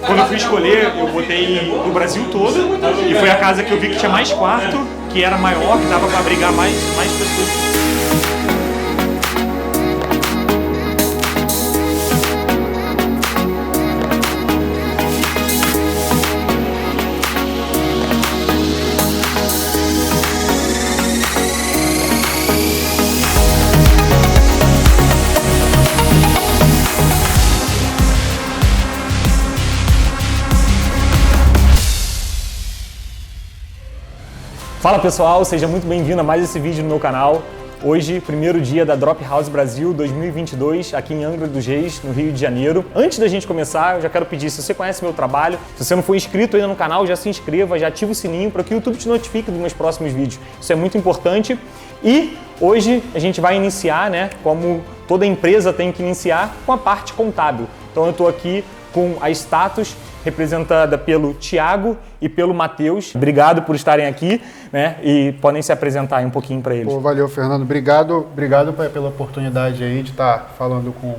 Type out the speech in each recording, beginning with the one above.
quando eu fui escolher, eu botei no Brasil todo, e foi a casa que eu vi que tinha mais quarto, que era maior, que dava para abrigar mais pessoas. Fala pessoal, seja muito bem-vindo a mais esse vídeo no meu canal. Hoje, primeiro dia da Drop House Brasil 2022, aqui em Angra dos Reis, no Rio de Janeiro. Antes da gente começar, eu já quero pedir, se você conhece meu trabalho, se você não for inscrito ainda no canal, já se inscreva, já ativa o sininho para que o YouTube te notifique dos meus próximos vídeos. Isso é muito importante. E hoje a gente vai iniciar, como toda empresa tem que iniciar, com a parte contábil. Então eu estou aqui com a Status, representada pelo Thiago e pelo Matheus. Obrigado por estarem aqui, e podem se apresentar aí um pouquinho para eles. Valeu, Fernando. Obrigado pela oportunidade aí de estar falando com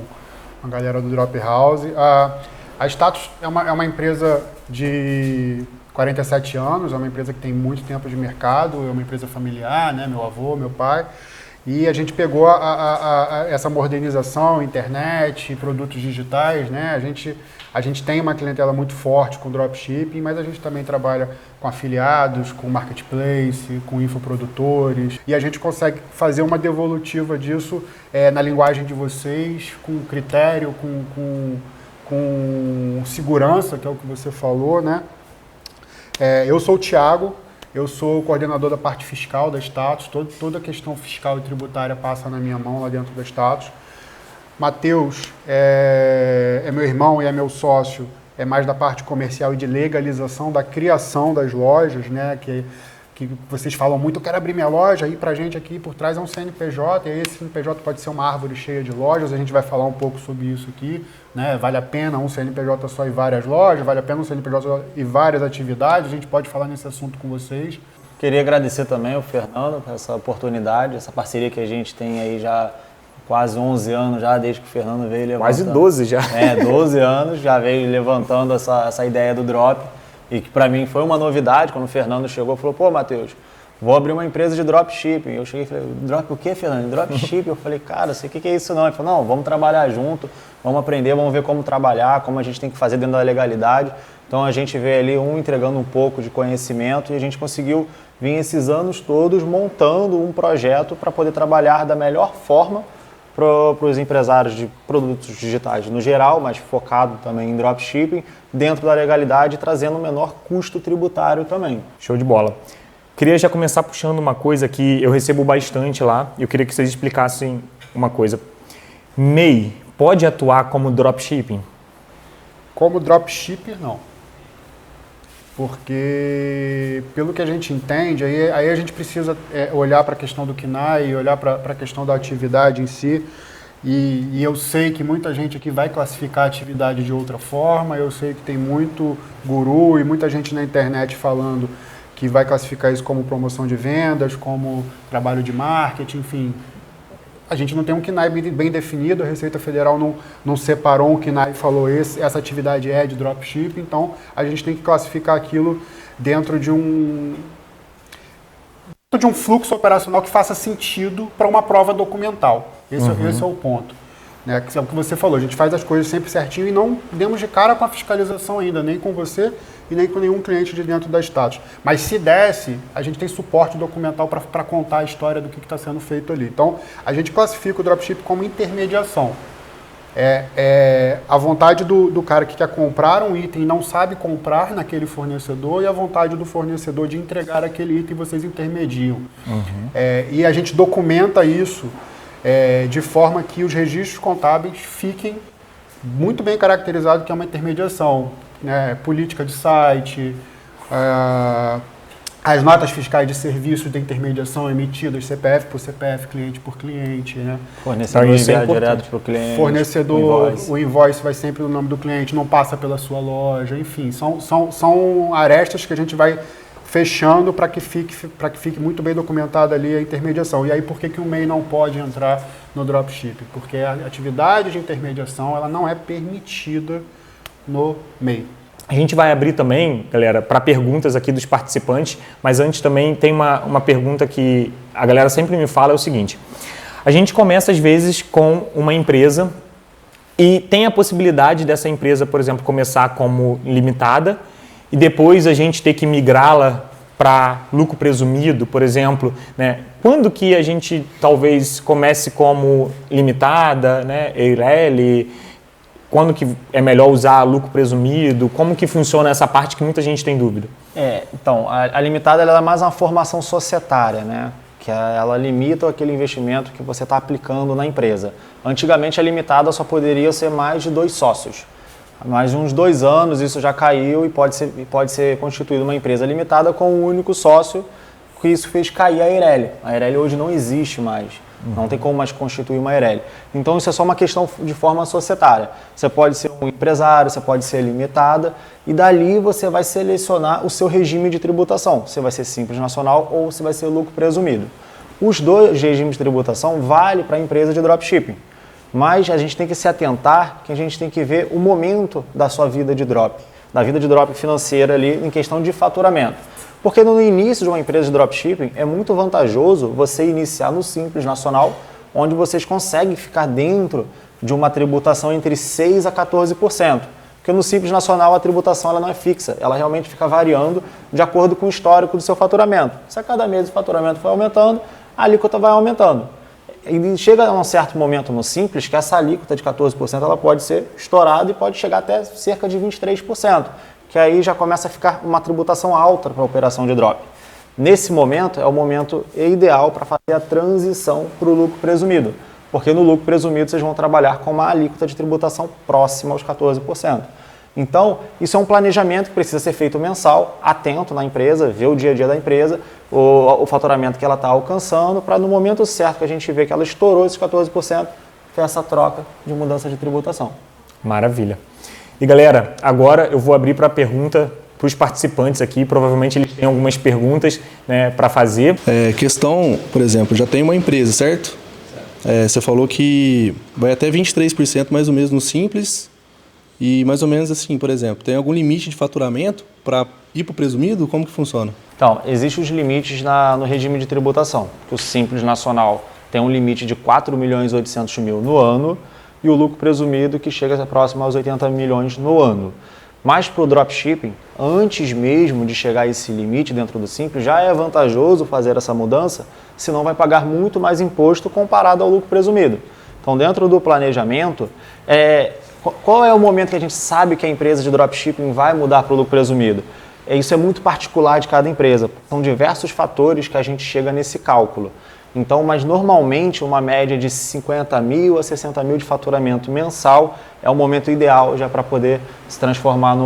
a galera do Drop House. A Status é uma empresa de 47 anos, é uma empresa que tem muito tempo de mercado, é uma empresa familiar, meu avô, meu pai. E a gente pegou essa modernização, internet, produtos digitais, A gente tem uma clientela muito forte com dropshipping, mas a gente também trabalha com afiliados, com marketplace, com infoprodutores. E a gente consegue fazer uma devolutiva disso na linguagem de vocês, com critério, com segurança, que é o que você falou, Eu sou o Thiago. Eu sou o coordenador da parte fiscal da Status, toda a questão fiscal e tributária passa na minha mão lá dentro da Status. Matheus é meu irmão e é meu sócio, é mais da parte comercial e de legalização, da criação das lojas, que vocês falam muito, eu quero abrir minha loja, aí pra gente aqui por trás é um CNPJ, e aí esse CNPJ pode ser uma árvore cheia de lojas, a gente vai falar um pouco sobre isso aqui, Vale a pena um CNPJ só e várias lojas, vale a pena um CNPJ e várias atividades, a gente pode falar nesse assunto com vocês. Queria agradecer também ao Fernando por essa oportunidade, essa parceria que a gente tem aí já quase 11 anos já, desde que o Fernando veio levantando. Quase 12 já. 12 anos, já veio levantando essa ideia do Drop. E que para mim foi uma novidade, quando o Fernando chegou e falou, pô, Matheus, vou abrir uma empresa de dropshipping. Eu cheguei e falei, drop o quê, Fernando? Dropshipping? Eu falei, cara, sei o que é isso não. Ele falou, não, vamos trabalhar junto, vamos aprender, vamos ver como trabalhar, como a gente tem que fazer dentro da legalidade. Então a gente veio ali, entregando um pouco de conhecimento e a gente conseguiu vir esses anos todos montando um projeto para poder trabalhar da melhor forma para os empresários de produtos digitais no geral, mas focado também em dropshipping, dentro da legalidade, trazendo o menor custo tributário também. Show de bola. Queria já começar puxando uma coisa que eu recebo bastante lá, e eu queria que vocês explicassem uma coisa. MEI pode atuar como dropshipping? Como dropshipper, não. Porque, pelo que a gente entende, aí a gente precisa olhar para a questão do KNAI, olhar para a questão da atividade em si, e eu sei que muita gente aqui vai classificar a atividade de outra forma, eu sei que tem muito guru e muita gente na internet falando que vai classificar isso como promoção de vendas, como trabalho de marketing, enfim. A gente não tem um KNAI bem definido, a Receita Federal não separou um KNAI e falou essa atividade é de dropshipping, então a gente tem que classificar aquilo dentro de um fluxo operacional que faça sentido para uma prova documental. Esse é o ponto. Que é o que você falou, a gente faz as coisas sempre certinho e não demos de cara com a fiscalização ainda, nem com você e nem com nenhum cliente de dentro da Status. Mas se desse, a gente tem suporte documental para contar a história do que está sendo feito ali. Então, a gente classifica o dropship como intermediação. A vontade do cara que quer comprar um item e não sabe comprar naquele fornecedor e a vontade do fornecedor de entregar aquele item e vocês intermediam. E a gente documenta isso de forma que os registros contábeis fiquem muito bem caracterizados que é uma intermediação. Política de site, as notas fiscais de serviços de intermediação emitidas CPF por CPF, cliente por cliente. Fornecedor enviar direto para o cliente. Fornecedor, o invoice vai sempre no nome do cliente, não passa pela sua loja, enfim, são arestas que a gente vai fechando para que fique muito bem documentada ali a intermediação. E aí por que o MEI não pode entrar no dropshipping? Porque a atividade de intermediação ela não é permitida no MEI. A gente vai abrir também, galera, para perguntas aqui dos participantes, mas antes também tem uma pergunta que a galera sempre me fala, é o seguinte: a gente começa às vezes com uma empresa e tem a possibilidade dessa empresa, por exemplo, começar como limitada e depois a gente ter que migrá-la para lucro presumido, por exemplo, né? Quando que a gente talvez comece como limitada, né? EIRELI, quando que é melhor usar lucro presumido? Como que funciona essa parte que muita gente tem dúvida? Então, a limitada ela é mais uma formação societária, né? Que ela limita aquele investimento que você está aplicando na empresa. Antigamente, a limitada só poderia ser mais de 2 sócios. Há mais de uns 2 anos isso já caiu e pode ser constituída uma empresa limitada com um único sócio, que isso fez cair a EIRELI. A EIRELI hoje não existe mais. Não tem como mais constituir uma EIRELI. Então isso é só uma questão de forma societária. Você pode ser um empresário, você pode ser limitada e dali você vai selecionar o seu regime de tributação. Você vai ser simples nacional ou você vai ser lucro presumido. Os 2 regimes de tributação valem para a empresa de dropshipping. Mas a gente tem que se atentar que a gente tem que ver o momento da sua vida de drop, da vida de drop financeira ali em questão de faturamento. Porque no início de uma empresa de dropshipping é muito vantajoso você iniciar no Simples Nacional, onde vocês conseguem ficar dentro de uma tributação entre 6% a 14%. Porque no Simples Nacional a tributação ela não é fixa, ela realmente fica variando de acordo com o histórico do seu faturamento. Se a cada mês o faturamento for aumentando, a alíquota vai aumentando. E chega a um certo momento no Simples que essa alíquota de 14% ela pode ser estourada e pode chegar até cerca de 23%. Que aí já começa a ficar uma tributação alta para a operação de drop. Nesse momento, é o momento ideal para fazer a transição para o lucro presumido, porque no lucro presumido vocês vão trabalhar com uma alíquota de tributação próxima aos 14%. Então, isso é um planejamento que precisa ser feito mensal, atento na empresa, ver o dia a dia da empresa, o faturamento que ela está alcançando, para no momento certo que a gente vê que ela estourou esses 14%, ter essa troca de mudança de tributação. Maravilha. E galera, agora eu vou abrir para pergunta para os participantes aqui. Provavelmente eles têm algumas perguntas, né, para fazer. Questão, por exemplo, já tem uma empresa, certo? Você falou que vai até 23% mais ou menos no Simples e mais ou menos assim, por exemplo, tem algum limite de faturamento para ir para o presumido? Como que funciona? Então, existem os limites no regime de tributação, que o Simples Nacional tem um limite de 4.800.000 no ano, e o lucro presumido que chega próximo aos 80 milhões no ano. Mas para o dropshipping, antes mesmo de chegar a esse limite dentro do Simples, já é vantajoso fazer essa mudança, senão vai pagar muito mais imposto comparado ao lucro presumido. Então, dentro do planejamento, qual é o momento que a gente sabe que a empresa de dropshipping vai mudar para o lucro presumido? Isso é muito particular de cada empresa. São diversos fatores que a gente chega nesse cálculo. Então, mas normalmente uma média de 50 mil a 60 mil de faturamento mensal é o momento ideal já para poder se transformar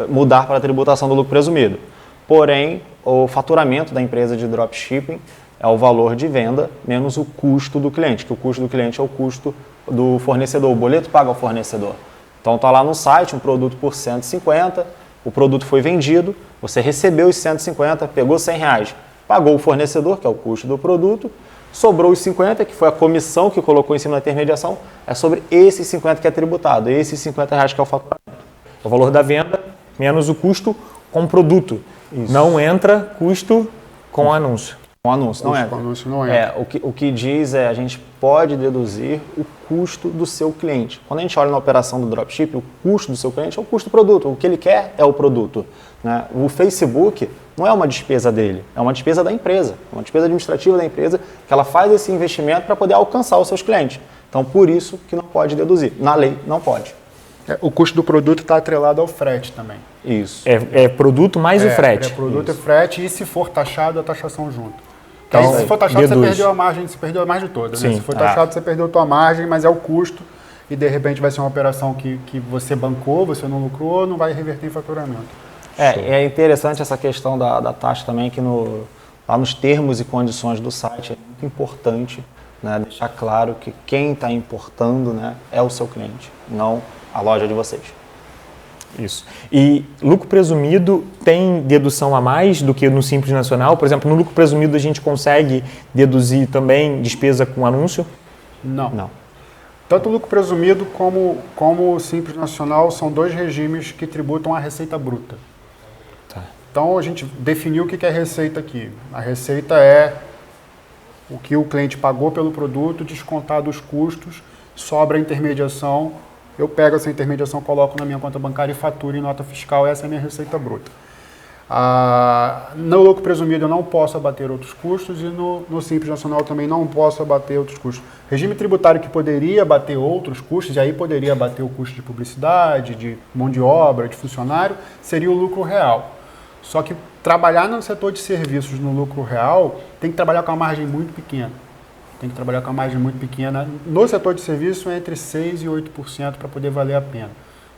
mudar para a tributação do lucro presumido. Porém, o faturamento da empresa de dropshipping é o valor de venda menos o custo do cliente, que o custo do cliente é o custo do fornecedor, o boleto paga ao fornecedor. Então está lá no site um produto por 150, o produto foi vendido, você recebeu os 150, pegou R$100, pagou o fornecedor, que é o custo do produto, sobrou os 50, que foi a comissão que colocou em cima da intermediação, é sobre esses 50 que é tributado, esses R$50 que é o faturamento. O valor da venda menos o custo com o produto. Isso. Não entra custo com o anúncio. Com o anúncio, não entra. Com o anúncio não entra. O que diz a gente pode deduzir o custo do seu cliente. Quando a gente olha na operação do dropship, o custo do seu cliente é o custo do produto. O que ele quer é o produto. Né? O Facebook não é uma despesa dele, é uma despesa da empresa, é uma despesa administrativa da empresa que ela faz esse investimento para poder alcançar os seus clientes. Então, por isso que não pode deduzir. Na lei, não pode. O custo do produto está atrelado ao frete também. Isso. É produto mais o frete. É produto e frete, e se for taxado, a taxação junto. Então, aí, se for taxado, deduz. você perdeu a margem, você perdeu a margem toda. Né? Sim. Se for taxado, você perdeu a tua margem, mas é o custo. E de repente vai ser uma operação que você bancou, você não lucrou, não vai reverter em faturamento. É interessante essa questão da taxa também, que lá nos termos e condições do site é muito importante, né, deixar claro que quem está importando, né, é o seu cliente, não a loja de vocês. Isso. E lucro presumido tem dedução a mais do que no Simples Nacional? Por exemplo, no lucro presumido a gente consegue deduzir também despesa com anúncio? Não. Não. Tanto o lucro presumido como o Simples Nacional são dois regimes que tributam a receita bruta. Tá. Então, a gente definiu o que é receita aqui. A receita é o que o cliente pagou pelo produto, descontado os custos, sobra a intermediação, eu pego essa intermediação, coloco na minha conta bancária e faturo em nota fiscal, essa é a minha receita bruta. No lucro presumido eu não posso abater outros custos e no Simples Nacional também não posso abater outros custos. Regime tributário que poderia abater outros custos, e aí poderia abater o custo de publicidade, de mão de obra, de funcionário, seria o lucro real. Só que trabalhar no setor de serviços no lucro real tem que trabalhar com uma margem muito pequena. No setor de serviço, entre 6% e 8% para poder valer a pena.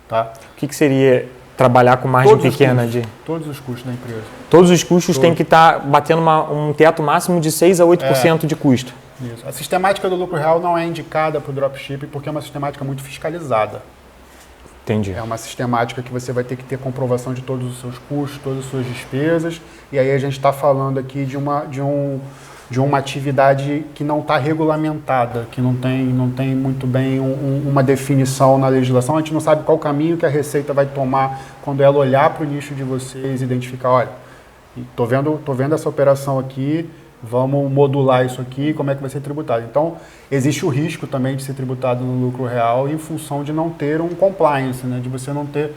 Tá? O que seria trabalhar com margem pequena? Todos os custos da empresa. Todos os custos têm que estar batendo um teto máximo de 6% a 8% de custo. Isso. A sistemática do lucro real não é indicada para o dropshipping porque é uma sistemática muito fiscalizada. Entendi. É uma sistemática que você vai ter que ter comprovação de todos os seus custos, todas as suas despesas. E aí a gente está falando aqui de uma atividade que não está regulamentada, que não tem muito bem uma definição na legislação. A gente não sabe qual caminho que a Receita vai tomar quando ela olhar para o nicho de vocês e identificar, olha, tô vendo essa operação aqui, vamos modular isso aqui, como é que vai ser tributado. Então, existe o risco também de ser tributado no lucro real em função de não ter um compliance, né? De você não ter...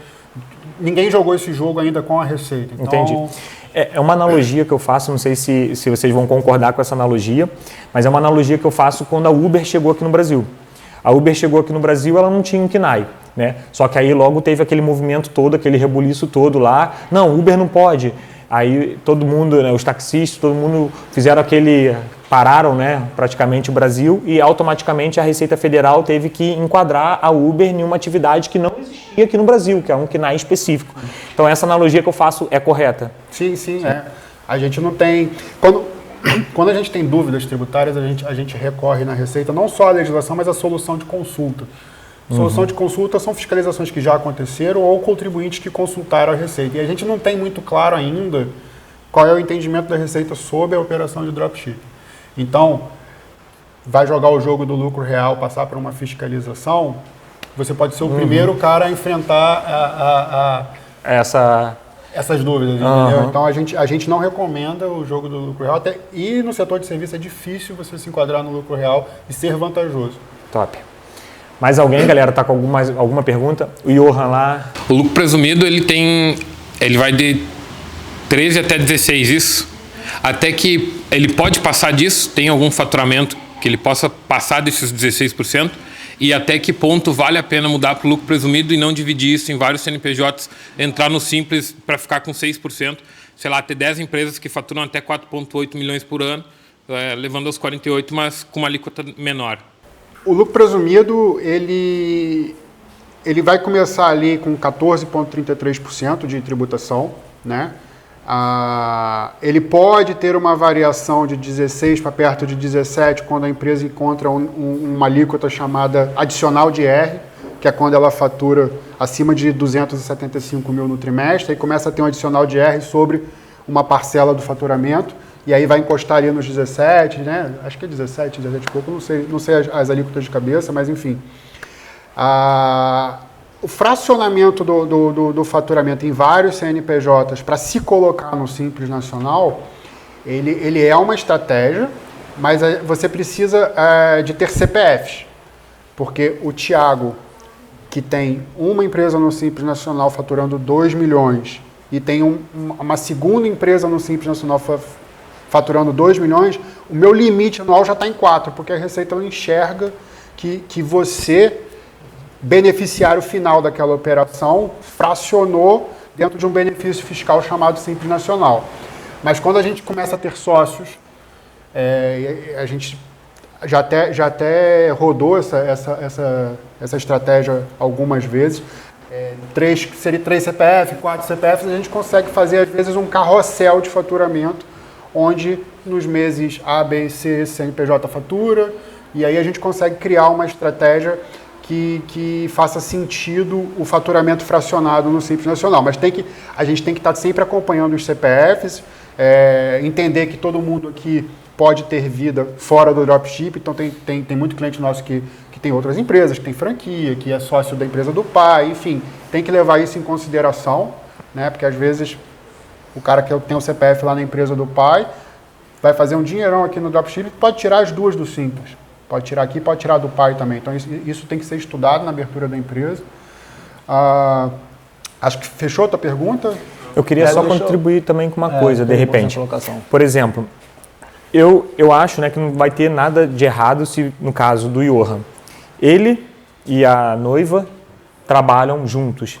Ninguém jogou esse jogo ainda com a Receita. Então... Entendi. É uma analogia que eu faço, não sei se vocês vão concordar com essa analogia, mas é uma analogia que eu faço quando a Uber chegou aqui no Brasil. A Uber chegou aqui no Brasil, ela não tinha um KNAI, né? Só que aí logo teve aquele movimento todo, aquele rebuliço todo lá. Não, Uber não pode. Aí todo mundo, né, os taxistas, todo mundo pararam, né, praticamente o Brasil e automaticamente a Receita Federal teve que enquadrar a Uber em uma atividade que não existia aqui no Brasil, que é um KNAI específico. Então essa analogia que eu faço é correta? Sim. É. A gente não tem... Quando a gente tem dúvidas tributárias, a gente recorre na Receita não só à legislação, mas à solução de consulta. Solução de consulta são fiscalizações que já aconteceram ou contribuintes que consultaram a Receita. E a gente não tem muito claro ainda qual é o entendimento da Receita sobre a operação de dropshipping. Então, vai jogar o jogo do lucro real, passar por uma fiscalização, você pode ser o primeiro cara a enfrentar essas dúvidas, entendeu? Então, a gente não recomenda o jogo do lucro real. E no setor de serviço é difícil você se enquadrar no lucro real e ser vantajoso. Top. Mais alguém, galera, tá com alguma pergunta? O Johan lá. O lucro presumido, ele vai de 13 até 16, isso? Até que ele pode passar disso, tem algum faturamento que ele possa passar desses 16%, e até que ponto vale a pena mudar para o lucro presumido e não dividir isso em vários CNPJs, entrar no Simples para ficar com 6%, sei lá, ter 10 empresas que faturam até 4,8 milhões por ano, levando aos 48, mas com uma alíquota menor. O lucro presumido, ele vai começar ali com 14,33% de tributação, né? Ele pode ter uma variação de 16 para perto de 17 quando a empresa encontra uma alíquota chamada adicional de IR, que é quando ela fatura acima de 275 mil no trimestre, aí começa a ter um adicional de IR sobre uma parcela do faturamento, e aí vai encostar ali nos 17, né? Acho que é 17 e pouco, não sei as alíquotas de cabeça, mas enfim. O fracionamento do faturamento em vários CNPJs para se colocar no Simples Nacional, ele é uma estratégia, mas você precisa de ter CPFs, porque o Thiago, que tem uma empresa no Simples Nacional faturando 2 milhões e tem uma segunda empresa no Simples Nacional faturando 2 milhões, o meu limite anual já está em 4, porque a Receita não enxerga que você, beneficiário final daquela operação, fracionou dentro de um benefício fiscal chamado Simples Nacional. Mas quando a gente começa a ter sócios, a gente já até rodou essa estratégia algumas vezes, 3 CPF, 4 CPFs, a gente consegue fazer às vezes um carrossel de faturamento, onde nos meses A, B e C, CNPJ fatura, e aí a gente consegue criar uma estratégia que faça sentido o faturamento fracionado no Simples Nacional. Mas a gente tem que estar sempre acompanhando os CPFs entender que todo mundo aqui pode ter vida fora do dropship, então tem muito cliente nosso que tem outras empresas, que tem franquia, que é sócio da empresa do pai, enfim, tem que levar isso em consideração, né? Porque às vezes o cara que tem o CPF lá na empresa do pai vai fazer um dinheirão aqui no dropship, pode tirar as duas do Simples, pode tirar aqui, pode tirar do pai também, então isso tem que ser estudado na abertura da empresa. Acho que fechou a tua pergunta? Eu queria só contribuir também com uma coisa, de repente. Colocação. Por exemplo, eu acho, né, que não vai ter nada de errado se, no caso do Johan, ele e a noiva trabalham juntos.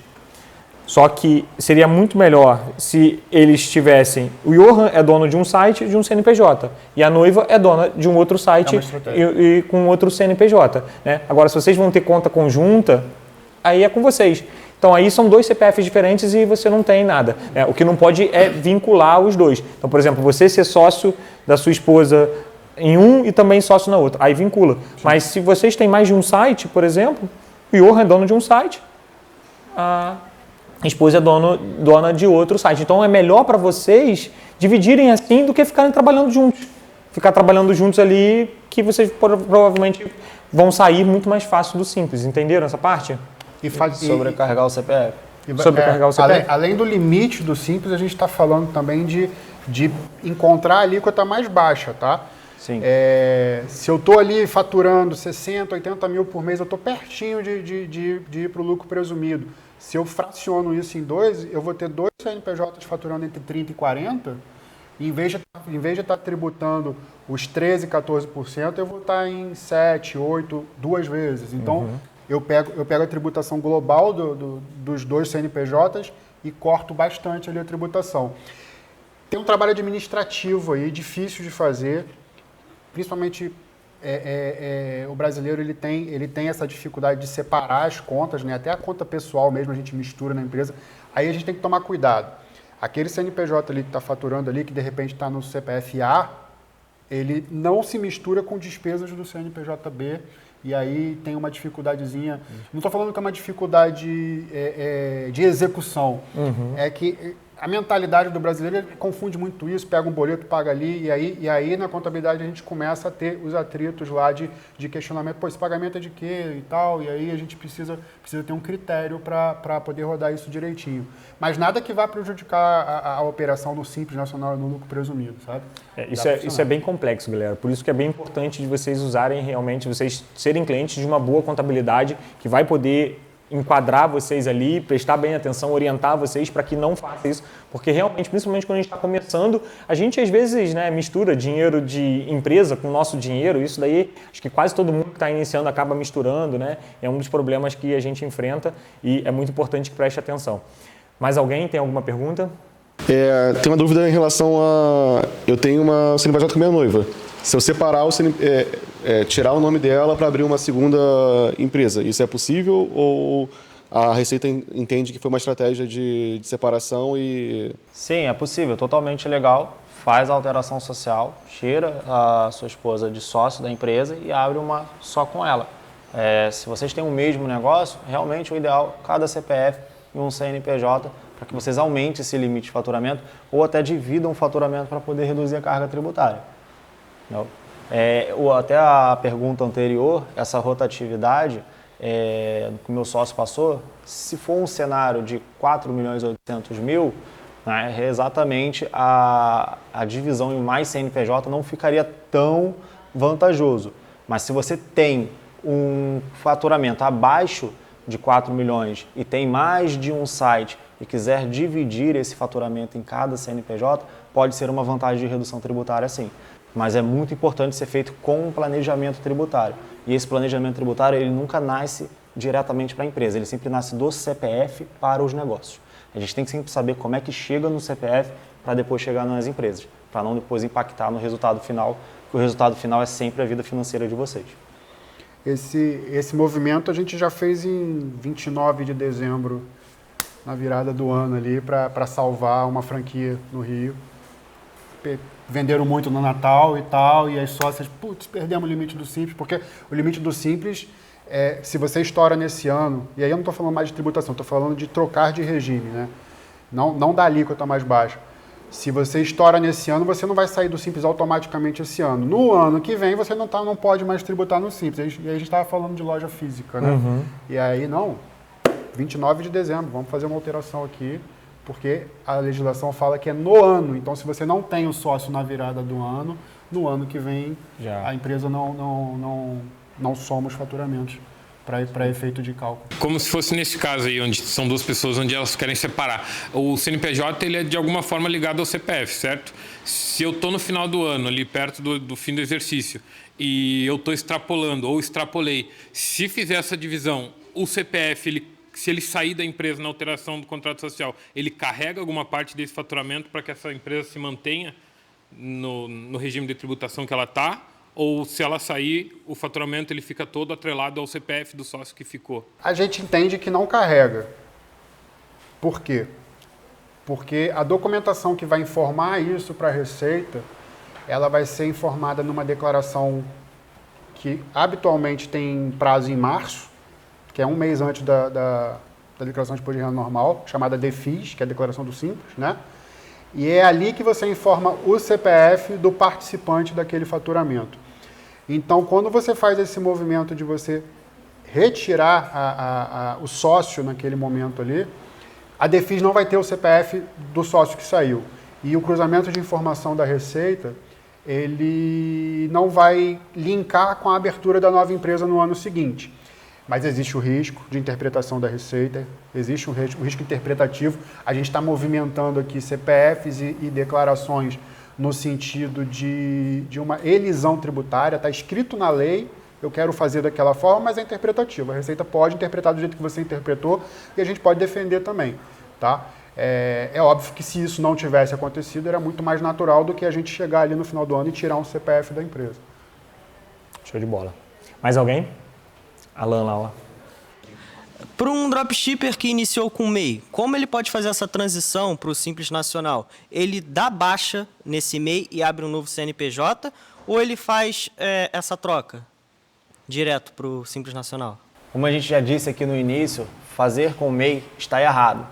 Só que seria muito melhor se eles tivessem... O Johan é dono de um site de um CNPJ e a noiva é dona de um outro site e com outro CNPJ. Né? Agora, se vocês vão ter conta conjunta, aí é com vocês. Então, aí são 2 CPFs diferentes e você não tem nada. Né? O que não pode é vincular os dois. Então, por exemplo, você ser sócio da sua esposa em um e também sócio na outra. Aí vincula. Sim. Mas se vocês têm mais de um site, por exemplo, o Johan é dono de um site, a esposa é dona de outro site. Então, é melhor para vocês dividirem assim do que ficarem trabalhando juntos. Ficar trabalhando juntos ali, que vocês provavelmente vão sair muito mais fácil do Simples. Entenderam essa parte? Sobrecarregar o CPF. Sobrecarregar o CPF. Além do limite do Simples, a gente está falando também de encontrar a alíquota mais baixa, tá? Sim. Se eu estou ali faturando 60, 80 mil por mês, eu estou pertinho de ir para o lucro presumido. Se eu fraciono isso em 2, eu vou ter 2 CNPJs faturando entre 30 e 40, e em vez de estar tributando os 13, 14%, eu vou estar em 7, 8, 2 vezes. Então, eu pego a tributação global dos 2 CNPJs e corto bastante ali a tributação. Tem um trabalho administrativo aí, difícil de fazer, principalmente o brasileiro ele tem essa dificuldade de separar as contas, né? Até a conta pessoal mesmo a gente mistura na empresa, aí a gente tem que tomar cuidado. Aquele CNPJ ali que está faturando ali, que de repente está no CPF A, ele não se mistura com despesas do CNPJ-B, e aí tem uma dificuldadezinha. Não estou falando que é uma dificuldade de execução, é que a mentalidade do brasileiro confunde muito isso, pega um boleto, paga ali, e aí na contabilidade a gente começa a ter os atritos lá de questionamento, pô, esse pagamento é de quê e tal, e aí a gente precisa ter um critério para poder rodar isso direitinho. Mas nada que vá prejudicar a operação no Simples Nacional e no lucro presumido, sabe? Isso é bem complexo, galera. Por isso que é bem importante de vocês usarem realmente, vocês serem clientes de uma boa contabilidade que vai poder enquadrar vocês ali, prestar bem atenção, orientar vocês para que não faça isso, porque realmente, principalmente quando a gente está começando, a gente às vezes, né, mistura dinheiro de empresa com o nosso dinheiro, isso daí acho que quase todo mundo que está iniciando acaba misturando, né? É um dos problemas que a gente enfrenta e é muito importante que preste atenção. Mais alguém tem alguma pergunta? Tem uma dúvida em relação a... Eu tenho uma CNPJ com minha noiva. Se eu separar, tirar o nome dela para abrir uma segunda empresa, isso é possível ou a Receita entende que foi uma estratégia de separação e... Sim, é possível, totalmente legal. Faz a alteração social, tira a sua esposa de sócio da empresa e abre uma só com ela. Se vocês têm o mesmo negócio, realmente o ideal, cada CPF e um CNPJ, para que vocês aumentem esse limite de faturamento ou até dividam o faturamento para poder reduzir a carga tributária. Não. Até a pergunta anterior, essa rotatividade que o meu sócio passou, se for um cenário de 4.800.000, né, exatamente a divisão em mais CNPJ não ficaria tão vantajoso. Mas se você tem um faturamento abaixo de 4 milhões e tem mais de um site e quiser dividir esse faturamento em cada CNPJ, pode ser uma vantagem de redução tributária sim. Mas é muito importante ser feito com um planejamento tributário. E esse planejamento tributário ele nunca nasce diretamente para a empresa, ele sempre nasce do CPF para os negócios. A gente tem que sempre saber como é que chega no CPF para depois chegar nas empresas, para não depois impactar no resultado final, porque o resultado final é sempre a vida financeira de vocês. Esse movimento a gente já fez em 29 de dezembro, na virada do ano ali, para salvar uma franquia no Rio. Venderam muito no Natal e tal, e as sócias, putz, perdemos o limite do Simples, porque o limite do Simples, se você estoura nesse ano, e aí eu não estou falando mais de tributação, estou falando de trocar de regime, né? Não da alíquota mais baixa. Se você estoura nesse ano, você não vai sair do Simples automaticamente esse ano. No ano que vem, você não pode mais tributar no Simples. E aí a gente estava falando de loja física, né? E aí, não, 29 de dezembro, vamos fazer uma alteração aqui, porque a legislação fala que é no ano. Então, se você não tem o sócio na virada do ano, no ano que vem, a empresa não soma os faturamentos para efeito de cálculo. Como se fosse nesse caso aí, onde são duas pessoas, onde elas querem separar. O CNPJ, ele é de alguma forma ligado ao CPF, certo? Se eu estou no final do ano, ali perto do fim do exercício, e eu estou extrapolando, ou extrapolei, se fizer essa divisão, o CPF, se ele sair da empresa na alteração do contrato social, ele carrega alguma parte desse faturamento para que essa empresa se mantenha no regime de tributação que ela está? Ou se ela sair, o faturamento ele fica todo atrelado ao CPF do sócio que ficou? A gente entende que não carrega. Por quê? Porque a documentação que vai informar isso para a Receita, ela vai ser informada numa declaração que habitualmente tem prazo em março, que é um mês antes da declaração de imposto de renda normal, chamada DEFIS, que é a declaração do Simples, né? E é ali que você informa o CPF do participante daquele faturamento. Então, quando você faz esse movimento de você retirar o sócio naquele momento ali, a DEFIS não vai ter o CPF do sócio que saiu. E o cruzamento de informação da Receita, ele não vai linkar com a abertura da nova empresa no ano seguinte. Mas existe o risco de interpretação da Receita, existe o risco interpretativo. A gente está movimentando aqui CPFs e declarações no sentido de uma elisão tributária. Está escrito na lei, eu quero fazer daquela forma, mas é interpretativo. A Receita pode interpretar do jeito que você interpretou e a gente pode defender também. Tá? É óbvio que se isso não tivesse acontecido, era muito mais natural do que a gente chegar ali no final do ano e tirar um CPF da empresa. Show de bola. Mais alguém? Alan lá, ó. Para um dropshipper que iniciou com MEI, como ele pode fazer essa transição para o Simples Nacional? Ele dá baixa nesse MEI e abre um novo CNPJ ou ele faz essa troca direto para o Simples Nacional? Como a gente já disse aqui no início, fazer com MEI está errado.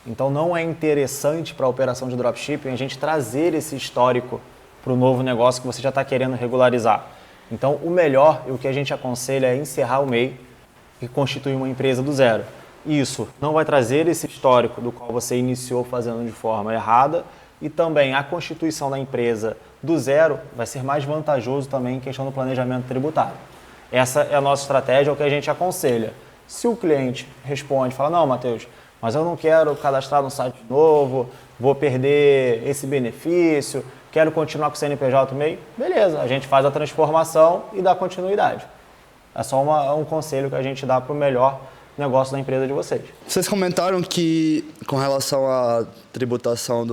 Então não é interessante para a operação de dropshipping a gente trazer esse histórico para o novo negócio que você já está querendo regularizar. Então o melhor e o que a gente aconselha é encerrar o MEI e constituir uma empresa do zero. Isso não vai trazer esse histórico do qual você iniciou fazendo de forma errada e também a constituição da empresa do zero vai ser mais vantajoso também em questão do planejamento tributário. Essa é a nossa estratégia, é o que a gente aconselha. Se o cliente responde, fala, não, Matheus, mas eu não quero cadastrar no site novo, vou perder esse benefício, quero continuar com o CNPJ MEI, beleza, a gente faz a transformação e dá continuidade. É só um conselho que a gente dá para o melhor negócio da empresa de vocês. Vocês comentaram que, com relação à tributação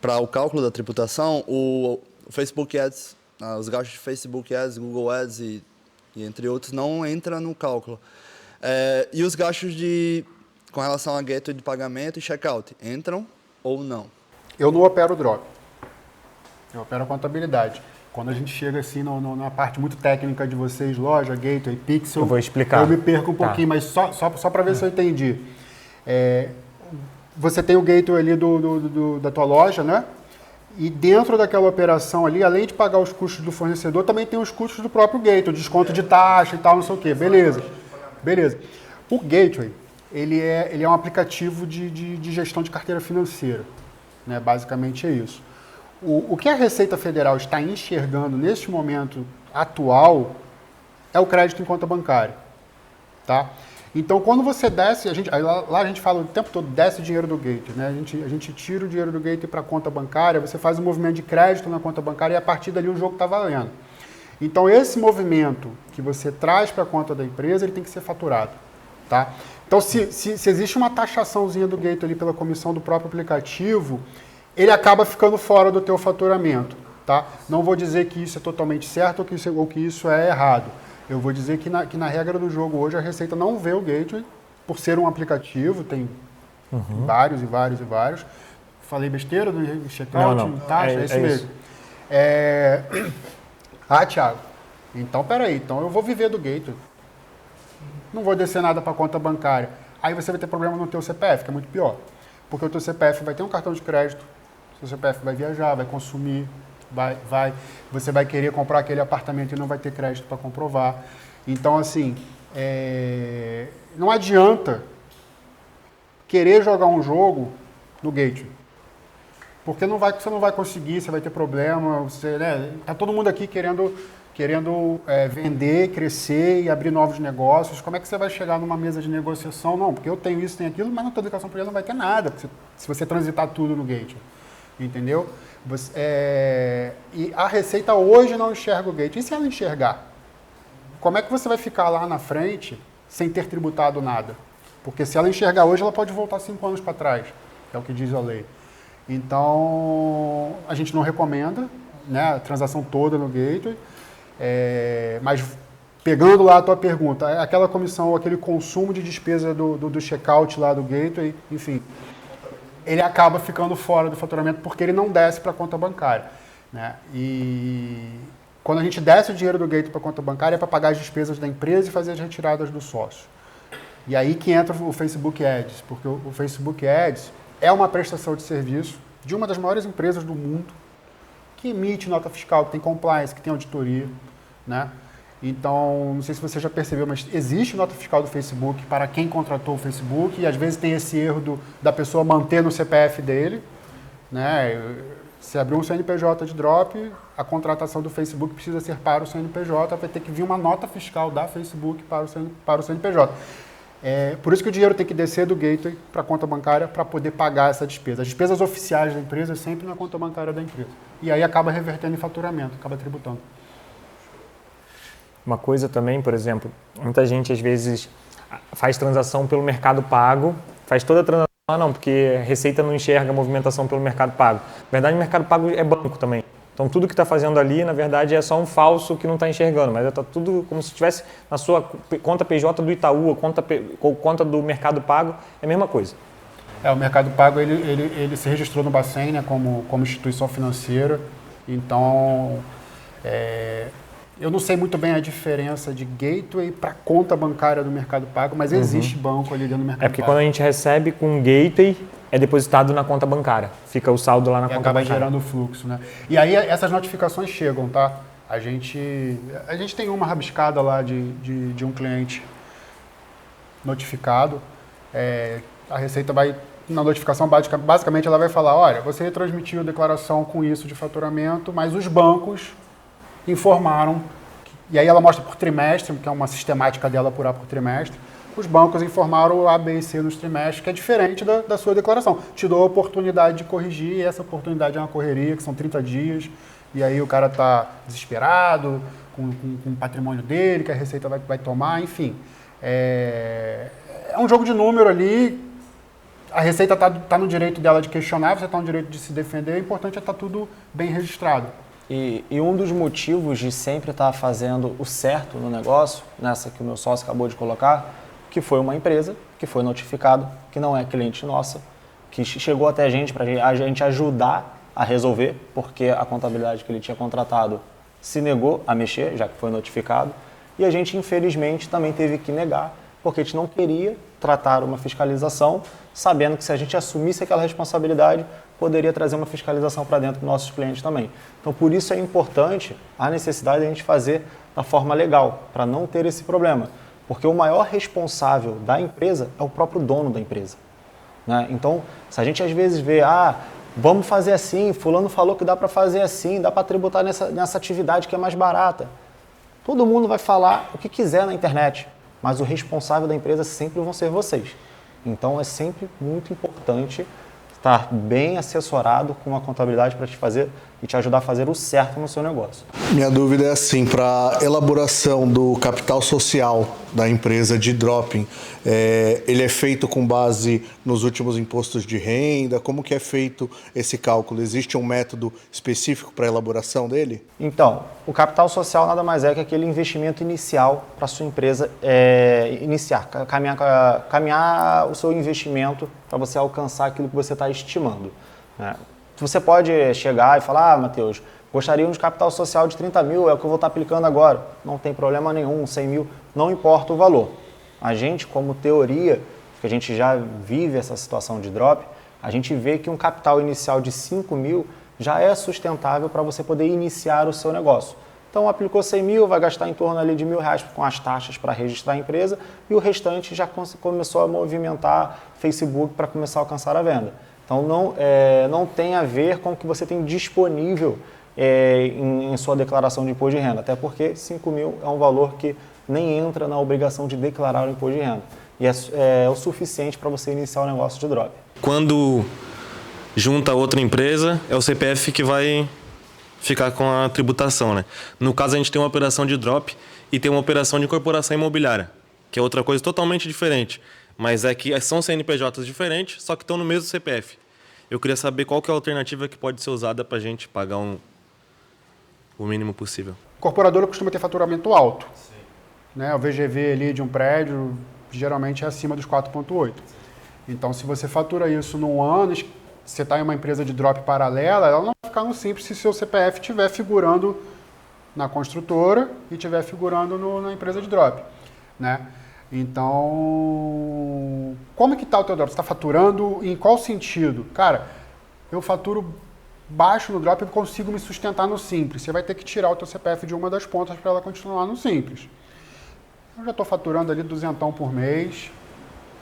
para o cálculo da tributação, o Facebook Ads, os gastos de Facebook Ads, Google Ads e entre outros não entram no cálculo. E os gastos com relação a gateway de pagamento e checkout, entram ou não? Eu não opero drop. Eu opero a contabilidade. Quando a gente chega assim na parte muito técnica de vocês, loja, gateway, pixel, eu vou explicar. Eu me perco um pouquinho, mas só para ver se eu entendi. Você tem o gateway ali da tua loja, né? E dentro daquela operação ali, além de pagar os custos do fornecedor, também tem os custos do próprio gateway, desconto de taxa e tal, não sei o quê. Beleza. O gateway, ele é um aplicativo de gestão de carteira financeira. Né? Basicamente é isso. O que a Receita Federal está enxergando neste momento atual é o crédito em conta bancária. Tá? Então, quando você desce, lá a gente fala o tempo todo, desce o dinheiro do gateway. Né? A gente tira o dinheiro do gateway para a conta bancária, você faz um movimento de crédito na conta bancária e a partir dali o jogo está valendo. Então, esse movimento que você traz para a conta da empresa, ele tem que ser faturado. Tá? Então, se existe uma taxaçãozinha do gateway ali pela comissão do próprio aplicativo, ele acaba ficando fora do teu faturamento. Tá? Não vou dizer que isso é totalmente certo ou que isso é errado. Eu vou dizer que na regra do jogo hoje a Receita não vê o gateway, por ser um aplicativo, tem vários. Falei besteira do checkout, taxa, é isso mesmo. Thiago, então peraí, então eu vou viver do gateway. Não vou descer nada para a conta bancária. Aí você vai ter problema no teu CPF, que é muito pior. Porque o teu CPF vai ter um cartão de crédito seu CPF vai viajar, vai consumir, você vai querer comprar aquele apartamento e não vai ter crédito para comprovar. Então, assim, não adianta querer jogar um jogo no gateway. Porque você não vai conseguir, você vai ter problema. Tá todo mundo aqui querendo vender, crescer e abrir novos negócios. Como é que você vai chegar numa mesa de negociação? Não, porque eu tenho isso, tenho aquilo, mas na tua educação privada não vai ter nada, se você transitar tudo no gateway. Entendeu? E a Receita hoje não enxerga o gateway. E se ela enxergar? Como é que você vai ficar lá na frente sem ter tributado nada? Porque se ela enxergar hoje, ela pode voltar 5 anos para trás, é o que diz a lei. Então, a gente não recomenda, né, a transação toda no gateway, mas pegando lá a tua pergunta, aquela comissão, aquele consumo de despesa do checkout lá do gateway, enfim, ele acaba ficando fora do faturamento porque ele não desce para a conta bancária, né? E quando a gente desce o dinheiro do gateway para a conta bancária é para pagar as despesas da empresa e fazer as retiradas do sócio. E aí que entra o Facebook Ads, porque o Facebook Ads é uma prestação de serviço de uma das maiores empresas do mundo que emite nota fiscal, que tem compliance, que tem auditoria, né? Então, não sei se você já percebeu, mas existe nota fiscal do Facebook para quem contratou o Facebook e às vezes tem esse erro da pessoa manter no CPF dele, né? Se abrir um CNPJ de drop, a contratação do Facebook precisa ser para o CNPJ, vai ter que vir uma nota fiscal da Facebook para o CNPJ. Por isso que o dinheiro tem que descer do gateway para a conta bancária para poder pagar essa despesa. As despesas oficiais da empresa é sempre na conta bancária da empresa. E aí acaba revertendo em faturamento, acaba tributando. Uma coisa também, por exemplo, muita gente às vezes faz transação pelo Mercado Pago, faz toda a transação, não, porque a Receita não enxerga a movimentação pelo Mercado Pago. Na verdade, o Mercado Pago é banco também. Então, tudo que está fazendo ali, na verdade, é só um falso que não está enxergando, mas está tudo como se estivesse na sua conta PJ do Itaú, ou conta do Mercado Pago, é a mesma coisa. O Mercado Pago, ele se registrou no Bacen, né, como instituição financeira, então, eu não sei muito bem a diferença de gateway para conta bancária do Mercado Pago, mas existe banco ali dentro do Mercado Pago. Porque quando a gente recebe com gateway, é depositado na conta bancária. Fica o saldo lá na conta bancária. Acaba gerando o fluxo, né? E aí essas notificações chegam, tá? A gente tem uma rabiscada lá de um cliente notificado. A Receita vai, na notificação, basicamente ela vai falar, olha, você retransmitiu a declaração com isso de faturamento, mas os bancos informaram, e aí ela mostra por trimestre, que é uma sistemática dela apurar por trimestre, os bancos informaram o A, B e C nos trimestres, que é diferente da sua declaração. Te dou a oportunidade de corrigir, e essa oportunidade é uma correria, que são 30 dias, e aí o cara está desesperado com o patrimônio dele, que a Receita vai tomar, enfim. É um jogo de número ali, a Receita está no direito dela de questionar, você está no direito de se defender, o importante é estar tudo bem registrado. E um dos motivos de sempre estar fazendo o certo no negócio, nessa que o meu sócio acabou de colocar, que foi uma empresa que foi notificado, que não é cliente nossa, que chegou até a gente para a gente ajudar a resolver, porque a contabilidade que ele tinha contratado se negou a mexer, já que foi notificado, e a gente infelizmente também teve que negar, porque a gente não queria tratar uma fiscalização, sabendo que se a gente assumisse aquela responsabilidade, poderia trazer uma fiscalização para dentro dos nossos clientes também. Então, por isso é importante a necessidade de a gente fazer da forma legal, para não ter esse problema. Porque o maior responsável da empresa é o próprio dono da empresa, né? Então, se a gente às vezes vê, vamos fazer assim, fulano falou que dá para fazer assim, dá para tributar nessa atividade que é mais barata. Todo mundo vai falar o que quiser na internet, mas o responsável da empresa sempre vão ser vocês. Então, é sempre muito importante estar bem assessorado com a contabilidade para te fazer e te ajudar a fazer o certo no seu negócio. Minha dúvida é assim, para a elaboração do capital social da empresa de dropping, ele é feito com base nos últimos impostos de renda? Como que é feito esse cálculo? Existe um método específico para a elaboração dele? Então, o capital social nada mais é que aquele investimento inicial para a sua empresa caminhar o seu investimento para você alcançar aquilo que você está estimando, né? Você pode chegar e falar, Matheus, gostaria de capital social de 30 mil, é o que eu vou estar aplicando agora. Não tem problema nenhum, 100 mil, não importa o valor. A gente, como teoria, que a gente já vive essa situação de drop, A gente vê que um capital inicial de 5 mil já é sustentável para você poder iniciar o seu negócio. Então, aplicou 100 mil, vai gastar em torno ali de R$1.000 com as taxas para registrar a empresa e o restante já começou a movimentar Facebook para começar a alcançar a venda. Então, não tem a ver com o que você tem disponível em sua declaração de imposto de renda, até porque 5 mil é um valor que nem entra na obrigação de declarar o imposto de renda. E é o suficiente para você iniciar o negócio de drop. Quando junta outra empresa, é o CPF que vai ficar com a tributação, né? No caso, a gente tem uma operação de drop e tem uma operação de incorporação imobiliária, que é outra coisa totalmente diferente. Mas é que são CNPJs diferentes, só que estão no mesmo CPF. Eu queria saber qual que é a alternativa que pode ser usada para a gente pagar o mínimo possível. Incorporadora costuma ter faturamento alto. Né? O VGV ali de um prédio geralmente é acima dos 4,8. Então, se você fatura isso num ano, você está em uma empresa de drop paralela, ela não vai ficar no Simples se seu CPF estiver figurando na construtora e estiver figurando na empresa de drop. Né? Então, como é que está o teu drop? Você está faturando em qual sentido? Cara, eu faturo baixo no drop e consigo me sustentar no Simples. Você vai ter que tirar o teu CPF de uma das pontas para ela continuar no Simples. Eu já estou faturando ali R$200 por mês.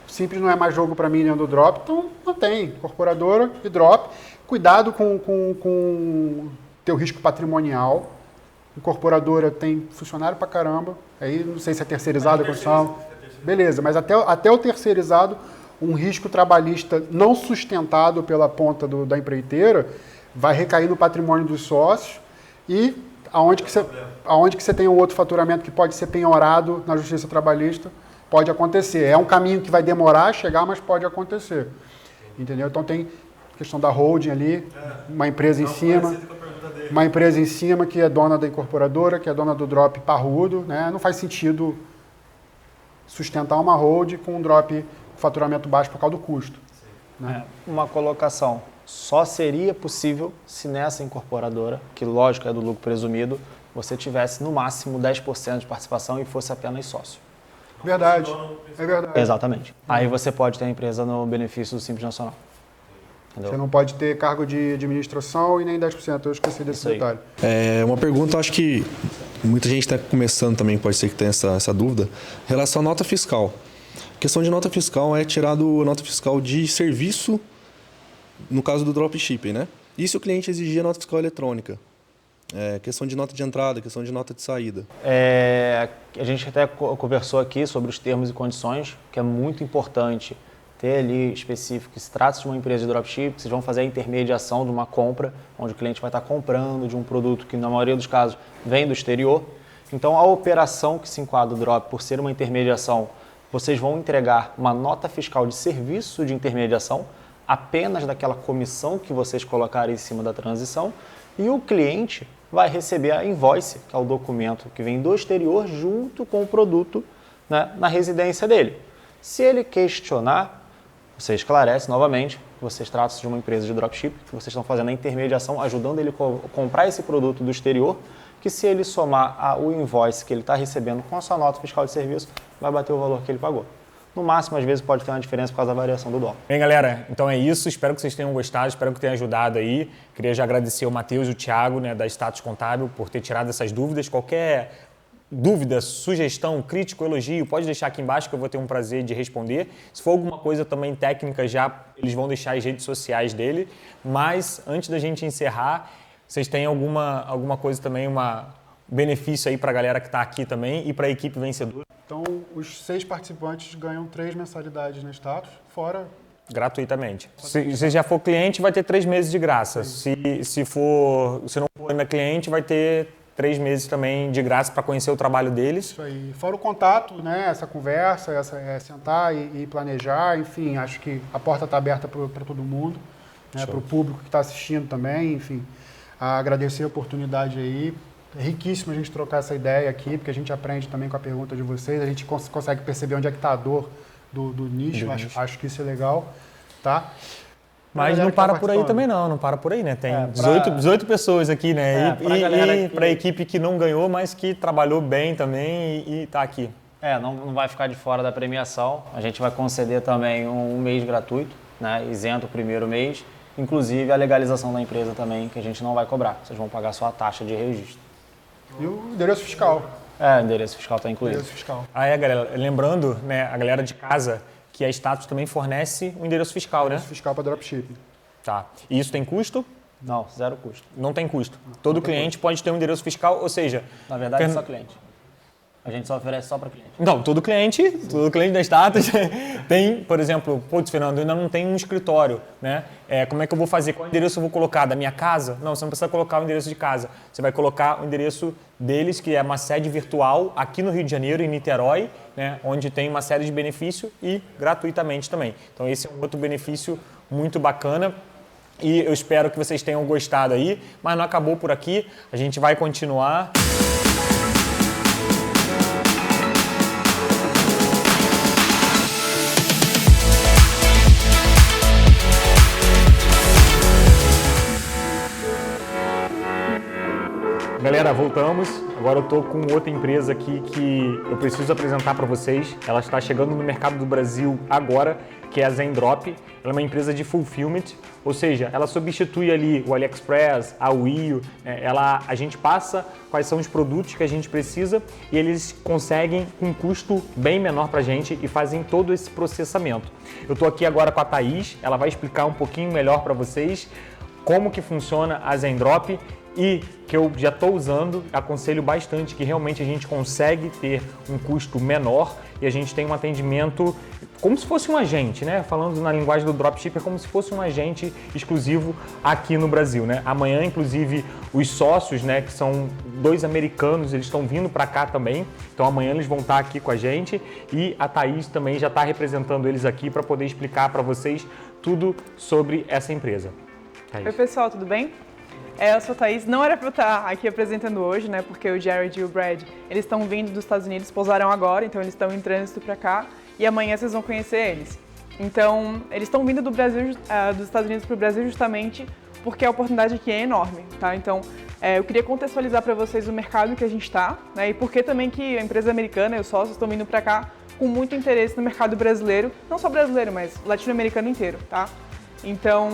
Simples não é mais jogo para mim dentro do drop, então mantém. Incorporadora e drop. Cuidado com teu risco patrimonial. Incorporadora tem funcionário para caramba. Aí não sei se é terceirizado a construção. Beleza, mas até o terceirizado, um risco trabalhista não sustentado pela ponta da empreiteira vai recair no patrimônio dos sócios e aonde que você tem um outro faturamento que pode ser penhorado na justiça trabalhista, pode acontecer. É um caminho que vai demorar a chegar, mas pode acontecer. Entendeu? Então tem a questão da holding ali, uma empresa em cima que é dona da incorporadora, que é dona do drop parrudo, né? Não faz sentido sustentar uma hold com um drop faturamento baixo por causa do custo. Né? Uma colocação. Só seria possível se nessa incorporadora, que lógico é do lucro presumido, você tivesse no máximo 10% de participação e fosse apenas sócio. Verdade, é verdade. Exatamente. Aí você pode ter a empresa no benefício do Simples Nacional. Entendeu? Você não pode ter cargo de administração e nem 10%, eu esqueci desse detalhe. Uma pergunta, acho que muita gente está começando também, pode ser que tenha essa dúvida, em relação à nota fiscal. A questão de nota fiscal é tirado a nota fiscal de serviço, no caso do dropshipping, né? E se o cliente exigia nota fiscal eletrônica? Questão de nota de entrada, questão de nota de saída. A gente até conversou aqui sobre os termos e condições, que é muito importante ter ali específico que se trata de uma empresa de dropship, vocês vão fazer a intermediação de uma compra, onde o cliente vai estar comprando de um produto que na maioria dos casos vem do exterior. Então a operação que se enquadra o drop, por ser uma intermediação, vocês vão entregar uma nota fiscal de serviço de intermediação, apenas daquela comissão que vocês colocarem em cima da transição, e o cliente vai receber a invoice, que é o documento que vem do exterior junto com o produto, né, na residência dele. Se ele questionar, você esclarece novamente que vocês tratam de uma empresa de dropship, que vocês estão fazendo a intermediação, ajudando ele a comprar esse produto do exterior, que se ele somar o invoice que ele está recebendo com a sua nota fiscal de serviço, vai bater o valor que ele pagou. No máximo, às vezes, pode ter uma diferença por causa da variação do dólar. Bem, galera, então é isso. Espero que vocês tenham gostado, espero que tenha ajudado aí. Queria já agradecer ao Matheus e o Thiago, né, da Status Contábil, por ter tirado essas dúvidas. Qualquer dúvida, sugestão, crítico, elogio, pode deixar aqui embaixo que eu vou ter um prazer de responder. Se for alguma coisa também técnica, já eles vão deixar as redes sociais dele. Mas, antes da gente encerrar, vocês têm alguma coisa também, um benefício aí para a galera que está aqui também e para a equipe vencedora? Então, os 6 participantes ganham 3 mensalidades na Status, fora... Gratuitamente. Se já for cliente, vai ter 3 meses de graça. Se não for ainda cliente, vai ter 3 meses também de graça para conhecer o trabalho deles. Isso aí. Fora o contato, né? Essa conversa, sentar e planejar, enfim, acho que a porta está aberta para todo mundo, né? Para o público que está assistindo também, enfim. Agradecer a oportunidade aí. É riquíssimo a gente trocar essa ideia aqui, porque a gente aprende também com a pergunta de vocês, a gente consegue perceber onde é que está a dor do nicho, acho que isso é legal, tá? Mas não para por aí também não para por aí, né? Tem 18 pessoas aqui, né? E para a equipe que não ganhou, mas que trabalhou bem também e está aqui. Não vai ficar de fora da premiação, a gente vai conceder também um mês gratuito né, isento o primeiro mês, inclusive a legalização da empresa também, que a gente não vai cobrar. Vocês vão pagar só a taxa de registro. E o endereço fiscal. O endereço fiscal está incluído. Endereço fiscal. Galera, lembrando, né, a galera de casa, que a Status também fornece o endereço fiscal, né? Endereço fiscal para dropshipping. Tá. E isso tem custo? Não, zero custo. Não tem custo. Todo cliente pode ter um endereço fiscal, ou seja... Na verdade, é só cliente. A gente só oferece só para cliente. Não, todo cliente da Status tem, por exemplo, putz, Fernando, eu ainda não tenho um escritório, né? Como é que eu vou fazer? Qual endereço eu vou colocar? Da minha casa? Não, você não precisa colocar o endereço de casa. Você vai colocar o endereço deles, que é uma sede virtual aqui no Rio de Janeiro, em Niterói, né? Onde tem uma série de benefícios e gratuitamente também. Então esse é um outro benefício muito bacana. E eu espero que vocês tenham gostado aí, mas não acabou por aqui, a gente vai continuar. Galera, voltamos. Agora eu estou com outra empresa aqui que eu preciso apresentar para vocês. Ela está chegando no mercado do Brasil agora, que é a Zendrop. Ela é uma empresa de fulfillment, ou seja, ela substitui ali o AliExpress, a Wio. A gente passa quais são os produtos que a gente precisa e eles conseguem com um custo bem menor para a gente e fazem todo esse processamento. Eu estou aqui agora com a Thaís, ela vai explicar um pouquinho melhor para vocês como que funciona a Zendrop e que eu já estou usando, aconselho bastante que realmente a gente consegue ter um custo menor e a gente tem um atendimento como se fosse um agente, né? Falando na linguagem do dropship, é como se fosse um agente exclusivo aqui no Brasil, né? Amanhã, inclusive, os sócios, né, que são 2 americanos, eles estão vindo para cá também, então amanhã eles vão estar aqui com a gente e a Thaís também já está representando eles aqui para poder explicar para vocês tudo sobre essa empresa. Thaís. Oi pessoal, tudo bem? Eu sou a Thaís, não era para eu estar aqui apresentando hoje, né, porque o Jared e o Brad, eles estão vindo dos Estados Unidos, pousaram agora, então eles estão em trânsito para cá e amanhã vocês vão conhecer eles. Então, eles estão vindo do Brasil, dos Estados Unidos para o Brasil justamente porque a oportunidade aqui é enorme, tá? Então, eu queria contextualizar para vocês o mercado que a gente está, né, e por que também que a empresa americana e os sócios estão vindo para cá com muito interesse no mercado brasileiro, não só brasileiro, mas latino-americano inteiro, tá? Então,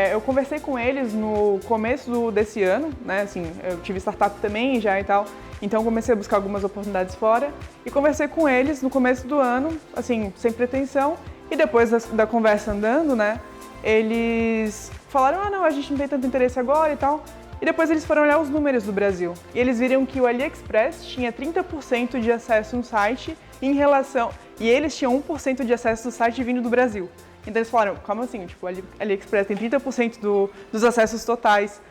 eu conversei com eles no começo desse ano, né? Assim, eu tive startup também já e tal, então comecei a buscar algumas oportunidades fora e conversei com eles no começo do ano, assim, sem pretensão, e depois da conversa andando, né? Eles falaram, não, a gente não tem tanto interesse agora e tal, e depois eles foram olhar os números do Brasil e eles viram que o AliExpress tinha 30% de acesso no site em relação, e eles tinham 1% de acesso no site vindo do Brasil. Então eles falaram, como assim? Tipo, a AliExpress tem 30% dos acessos totais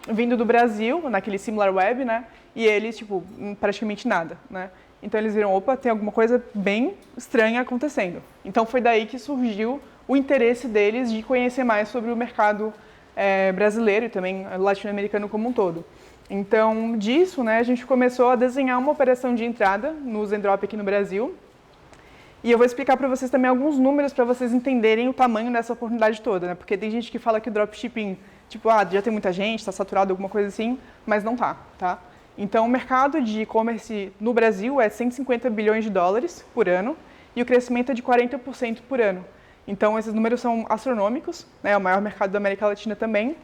vindo do Brasil, naquele SimilarWeb, né? E eles, tipo, praticamente nada, né? Então eles viram, opa, tem alguma coisa bem estranha acontecendo. Então foi daí que surgiu o interesse deles de conhecer mais sobre o mercado brasileiro e também latino-americano como um todo. Então, disso, né, a gente começou a desenhar uma operação de entrada no Zendrop aqui no Brasil. E eu vou explicar para vocês também alguns números para vocês entenderem o tamanho dessa oportunidade toda, né? Porque tem gente que fala que o dropshipping, tipo, já tem muita gente, está saturado, alguma coisa assim, mas não tá? Então, o mercado de e-commerce no Brasil é 150 bilhões de dólares por ano e o crescimento é de 40% por ano. Então, esses números são astronômicos, né? É o maior mercado da América Latina também.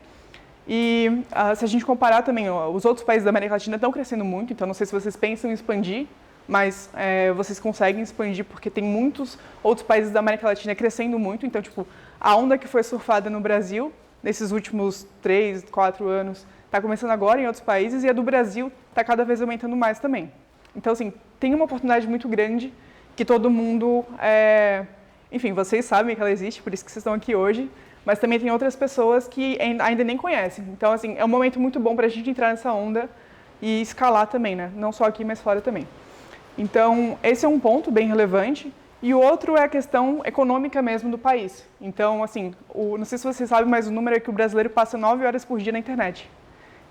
E se a gente comparar também, os outros países da América Latina estão crescendo muito, então não sei se vocês pensam em expandir, mas vocês conseguem expandir porque tem muitos outros países da América Latina crescendo muito. Então, tipo, a onda que foi surfada no Brasil, nesses últimos 3, 4 anos, está começando agora em outros países e a do Brasil está cada vez aumentando mais também. Então, assim, tem uma oportunidade muito grande que todo mundo... Enfim, vocês sabem que ela existe, por isso que vocês estão aqui hoje, mas também tem outras pessoas que ainda nem conhecem. Então, assim, é um momento muito bom para a gente entrar nessa onda e escalar também, né? Não só aqui, mas fora também. Então, esse é um ponto bem relevante. E o outro é a questão econômica mesmo do país. Então, assim, não sei se vocês sabem, mas o número é que o brasileiro passa 9 horas por dia na internet.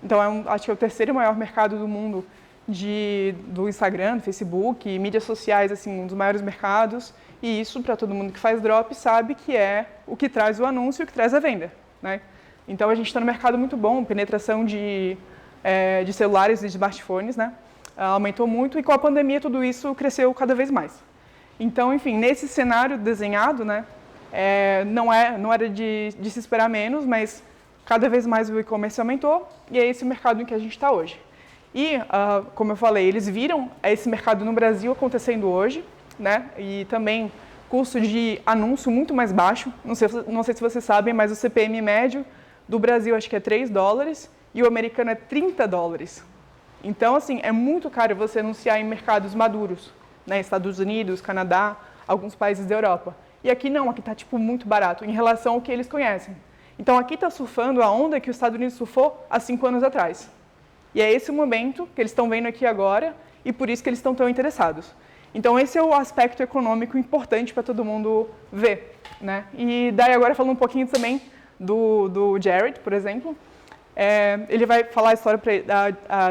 Então, acho que é o terceiro maior mercado do mundo do Instagram, do Facebook, mídias sociais, assim, um dos maiores mercados. E isso, para todo mundo que faz drop, sabe que é o que traz o anúncio e o que traz a venda, né? Então, a gente está no mercado muito bom, penetração de celulares e de smartphones, né? Aumentou muito e com a pandemia tudo isso cresceu cada vez mais. Então, enfim, nesse cenário desenhado, né, não era de se esperar menos, mas cada vez mais o e-commerce aumentou e é esse o mercado em que a gente está hoje. E, como eu falei, eles viram esse mercado no Brasil acontecendo hoje, né? E também custo de anúncio muito mais baixo. Não sei se vocês sabem, mas o CPM médio do Brasil acho que é $3 e o americano é $30. Então, assim, é muito caro você anunciar em mercados maduros, né? Estados Unidos, Canadá, alguns países da Europa. E aqui não, aqui está tipo muito barato em relação ao que eles conhecem. Então aqui está surfando a onda que os Estados Unidos surfou há 5 anos atrás. E é esse o momento que eles estão vendo aqui agora e por isso que eles estão tão interessados. Então esse é o aspecto econômico importante para todo mundo ver, né? E daí agora falando um pouquinho também do Jared, por exemplo. Ele vai falar a história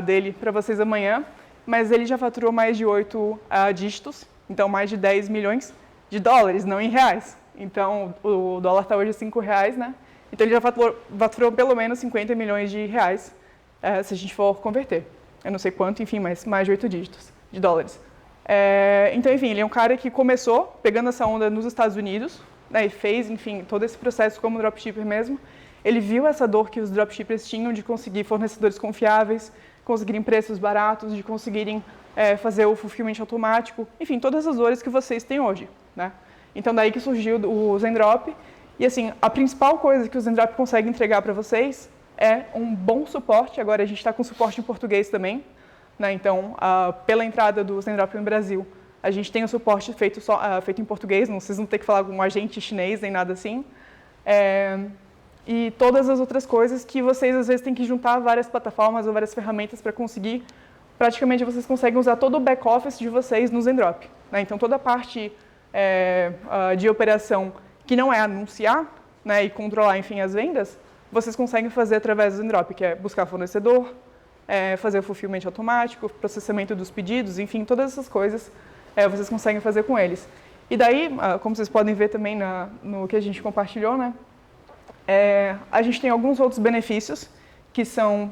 dele para vocês amanhã, mas ele já faturou mais de 8 dígitos, então mais de 10 milhões de dólares, não em reais. Então o dólar está hoje a R$5, né? Então ele já faturou pelo menos 50 milhões de reais, se a gente for converter. Eu não sei quanto, enfim, mas mais de 8 dígitos de dólares. Então, enfim, ele é um cara que começou pegando essa onda nos Estados Unidos, né, e fez, enfim, todo esse processo como dropshipper mesmo. Ele viu essa dor que os dropshippers tinham de conseguir fornecedores confiáveis, conseguirem preços baratos, de conseguirem fazer o fulfillment automático, enfim, todas as dores que vocês têm hoje, né? Então, daí que surgiu o Zendrop. E, assim, a principal coisa que o Zendrop consegue entregar para vocês é um bom suporte. Agora, a gente está com suporte em português também, né? Então, pela entrada do Zendrop no Brasil, a gente tem o suporte feito em português, vocês não tem que falar com um agente chinês nem nada assim. E todas as outras coisas que vocês, às vezes, têm que juntar várias plataformas ou várias ferramentas para conseguir. Praticamente, vocês conseguem usar todo o back-office de vocês no Zendrop, né? Então, toda a parte de operação que não é anunciar, né, e controlar, enfim, as vendas, vocês conseguem fazer através do Zendrop, que é buscar fornecedor, fazer o fulfillment automático, processamento dos pedidos, enfim, todas essas coisas vocês conseguem fazer com eles. E daí, como vocês podem ver também no que a gente compartilhou, né, a gente tem alguns outros benefícios que são,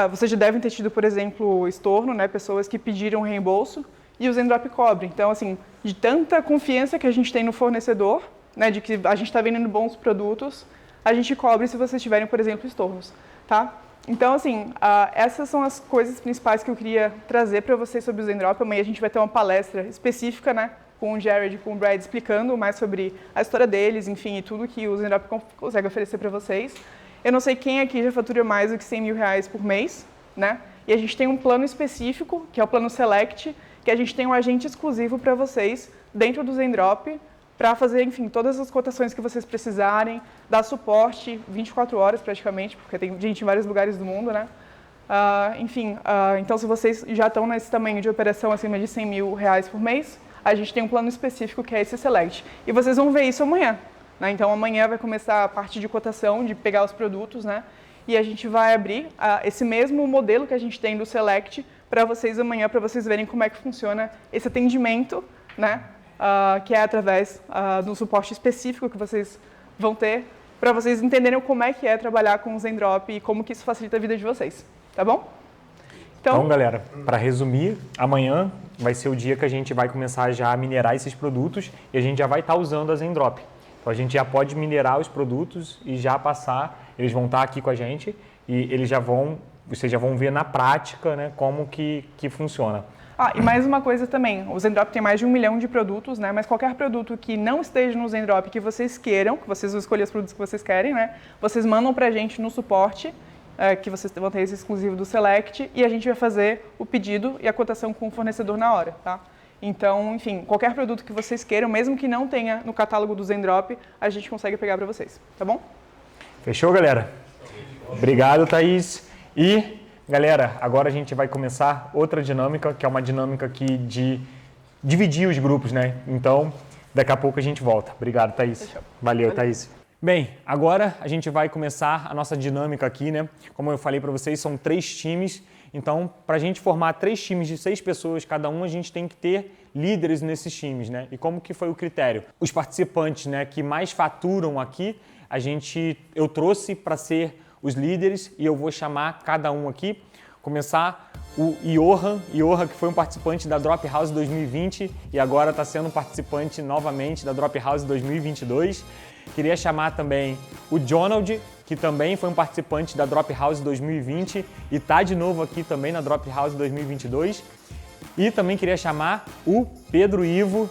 vocês já devem ter tido, por exemplo, estorno, né, pessoas que pediram reembolso e o Zendrop cobre. Então, assim, de tanta confiança que a gente tem no fornecedor, né, de que a gente está vendendo bons produtos, a gente cobre se vocês tiverem, por exemplo, estornos, tá? Então, assim, essas são as coisas principais que eu queria trazer para vocês sobre o Zendrop. Amanhã a gente vai ter uma palestra específica, né, com o Jared e com o Brad explicando mais sobre a história deles, enfim, e tudo que o Zendrop consegue oferecer para vocês. Eu não sei quem aqui já fatura mais do que R$100 mil por mês, né? E a gente tem um plano específico, que é o plano Select, que a gente tem um agente exclusivo para vocês dentro do Zendrop, para fazer, enfim, todas as cotações que vocês precisarem, dar suporte 24 horas praticamente, porque tem gente em vários lugares do mundo, né? Então se vocês já estão nesse tamanho de operação acima de R$100 mil por mês, a gente tem um plano específico que é esse Select. E vocês vão ver isso amanhã, né? Então amanhã vai começar a parte de cotação, de pegar os produtos, né? E a gente vai abrir esse mesmo modelo que a gente tem do Select para vocês amanhã, para vocês verem como é que funciona esse atendimento, né? Que é através do suporte específico que vocês vão ter, para vocês entenderem como é que é trabalhar com o Zendrop e como que isso facilita a vida de vocês, tá bom? Então galera, para resumir, amanhã vai ser o dia que a gente vai começar já a minerar esses produtos e a gente já vai estar usando a Zendrop. Então a gente já pode minerar os produtos e já passar, eles vão estar aqui com a gente e vocês já vão ver na prática, né, como que funciona. E mais uma coisa também, o Zendrop tem mais de 1 milhão de produtos, né? Mas qualquer produto que não esteja no Zendrop que vocês queiram, que vocês vão escolher os produtos que vocês querem, né? Vocês mandam pra gente no suporte, que vocês vão ter esse exclusivo do Select, e a gente vai fazer o pedido e a cotação com o fornecedor na hora, tá? Então, enfim, qualquer produto que vocês queiram, mesmo que não tenha no catálogo do Zendrop, a gente consegue pegar para vocês, tá bom? Fechou, galera? Obrigado, Thaís. E, galera, agora a gente vai começar outra dinâmica, que é uma dinâmica aqui de dividir os grupos, né? Então, daqui a pouco a gente volta. Obrigado, Thaís. Fechou. Valeu, Thaís. Bem, agora a gente vai começar a nossa dinâmica aqui, né? Como eu falei para vocês, são 3 times. Então, para a gente formar 3 times de 6 pessoas cada um, a gente tem que ter líderes nesses times, né? E como que foi o critério? Os participantes, né, que mais faturam aqui, eu trouxe para ser os líderes e eu vou chamar cada um aqui. Começar o Johan, que foi um participante da Drop House 2020 e agora está sendo participante novamente da Drop House 2022. Queria chamar também o Jonald, que também foi um participante da Drop House 2020 e está de novo aqui também na Drop House 2022. E também queria chamar o Pedro Ivo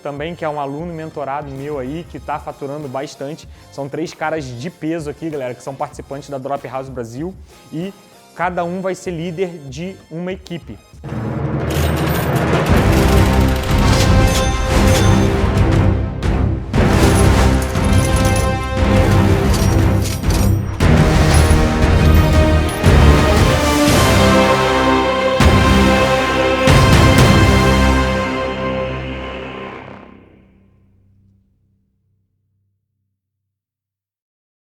também, que é um aluno mentorado meu aí, que está faturando bastante. São 3 caras de peso aqui, galera, que são participantes da Drop House Brasil e cada um vai ser líder de uma equipe.